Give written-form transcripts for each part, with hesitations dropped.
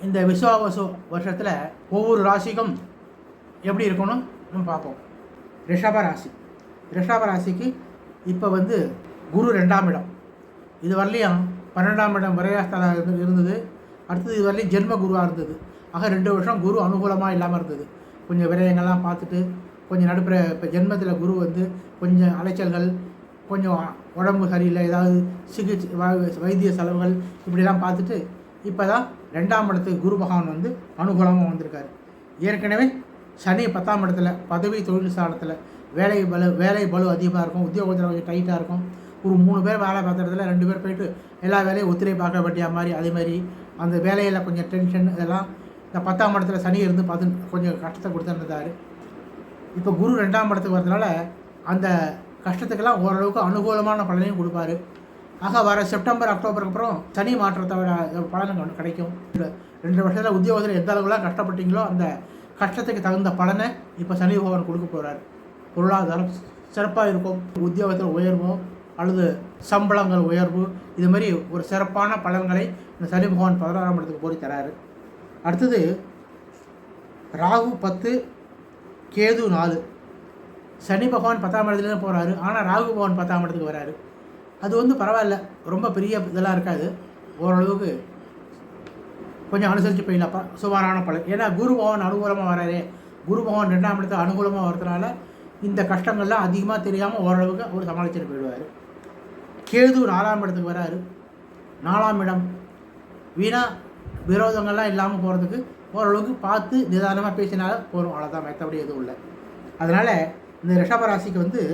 இந்த விஸ்வாவசு வருஷத்தில் ஒவ்வொரு ராசிக்கும் எப்படி இருக்கணும் நம்ம பார்ப்போம். ரிஷப ராசிக்கு இப்போ குரு 2ஆம் இடம், இது வரலையும் 12ஆம் இடம் விரயஸ்தலம் இருந்தது. அடுத்தது இது வரலையும் ஜென்ம குருவாக இருந்தது. ஆக 2 வருஷம் குரு அனுகூலமாக இல்லாமல் இருந்தது. கொஞ்சம் விரயங்கள்லாம் பார்த்துட்டு கொஞ்சம் நடுப்புற இப்போ ஜென்மத்தில் குரு கொஞ்சம் அலைச்சல்கள், கொஞ்சம் உடம்பு சரியில்லை, ஏதாவது சிகிச்சை வைத்திய செலவுகள் இப்படிலாம் பார்த்துட்டு இப்போ தான் 2ஆம் இடத்துக்கு குரு பகவான் அனுகூலமாக வந்திருக்காரு. ஏற்கனவே சனி 10ஆம் இடத்துல பதவி தொழில் ஸ்தானத்தில் வேலை பலு அதிகமாக இருக்கும், உத்தியோகத்தில் கொஞ்சம் டைட்டாக இருக்கும். ஒரு 3 பேர் வேலை பார்த்த இடத்துல 2 பேர் போய்ட்டு எல்லா வேலையும் ஒத்திரை பார்க்க வேண்டிய மாதிரி, அதேமாதிரி அந்த வேலையில் கொஞ்சம் டென்ஷன், இதெல்லாம் இந்த 10ஆம் இடத்துல சனி இருந்து பார்த்து கொஞ்சம் கஷ்டத்தை கொடுத்துருந்தார். இப்போ குரு 2ஆம் இடத்துக்கு வரதுனால அந்த கஷ்டத்துக்கெல்லாம் ஓரளவுக்கு அனுகூலமான பலனையும் கொடுப்பாரு. ஆக வர செப்டம்பர் அக்டோபருக்கு அப்புறம் சனி மாற்றத்தோட பலன் கிடைக்கும். 2 வருஷத்தில் உத்தியோகத்தில் எந்த அளவுலாம் கஷ்டப்பட்டீங்களோ அந்த கஷ்டத்துக்கு தகுந்த பலனை இப்போ சனி பகவான் கொடுக்க போகிறார். பொருளாதாரம் சிறப்பாக இருக்கும், உத்தியோகத்தில் உயர்வோ அல்லது சம்பளங்கள் உயர்வு, இதுமாரி ஒரு சிறப்பான பலன்களை இந்த சனி பகவான் 16ஆம் இடத்துக்கு போய் தராரு. அடுத்தது ராகு 10, கேது 4. சனி பகவான் 10ஆம் இடத்துலேருந்து போகிறாரு, ஆனால் ராகு பகவான் 10ஆம் இடத்துக்கு வராரு. அது பரவாயில்ல, ரொம்ப பெரிய இதெல்லாம் இருக்காது, ஓரளவுக்கு கொஞ்சம் அனுசரித்து போயிடலாப்பா, சுமாரான பலன். ஏன்னா குரு பகவான் அனுகூலமாக வராரு. குரு பகவான் 2ஆம் இடத்துக்கு அனுகூலமாக வரதுனால இந்த கஷ்டங்கள்லாம் அதிகமாக தெரியாமல் ஓரளவுக்கு அவர் சமாளிச்சுட்டு போயிடுவார். கேது 4ஆம் இடத்துக்கு வராரு. 4ஆம் இடம் வீணா விரோதங்கள்லாம் இல்லாமல் போகிறதுக்கு ஓரளவுக்கு பார்த்து நிதானமாக பேசினால போகிறோம், அவ்வளோதான், மற்றபடி எதுவும் இல்லை. அதனால் இந்த ரிஷபராசிக்கு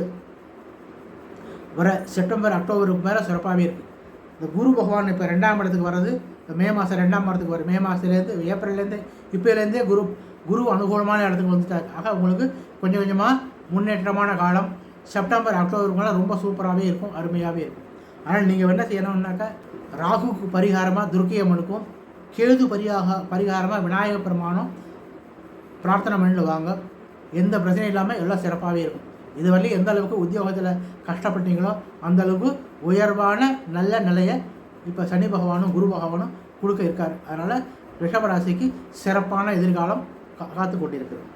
வர செப்டம்பர் அக்டோபருக்கு மேலே சிறப்பாகவே இருக்குது. இந்த குரு பகவான் இப்போ 2ஆம் இடத்துக்கு வர்றது மே மாதம் 2ஆம் இடத்துக்கு வரும். மே மாதத்துலேருந்து ஏப்ரல்லேருந்து இப்போலேருந்தே குரு அனுகூலமான இடத்துக்கு வந்துட்டார். ஆக உங்களுக்கு கொஞ்சம் கொஞ்சமாக முன்னேற்றமான காலம். செப்டம்பர் அக்டோபருக்கு மேலே ரொம்ப சூப்பராகவே இருக்கும், அருமையாகவே இருக்கும். ஆனால் நீங்கள் என்ன செய்யணும்னாக்கா ராகுக்கு பரிகாரமாக துர்க்கை அம்மனுக்கும், கேது பரிகாரமாக விநாயகர் பெருமானும் பிரார்த்தனை பண்ணிட்டு வாங்க. எந்த பிரச்சனையும் இல்லாமல் எல்லாம் சிறப்பாகவே இருக்கும். இது வரலையும் எந்த அளவுக்கு உத்தியோகத்தில் கஷ்டப்பட்டீங்களோ அந்த அளவுக்கு உயர்வான நல்ல நிலையை இப்போ சனி பகவானும் குரு பகவானும் கொடுக்க இருக்கார். அதனால் ரிஷபராசிக்கு சிறப்பான எதிர்காலம் காத்து கொண்டிருக்கிறது.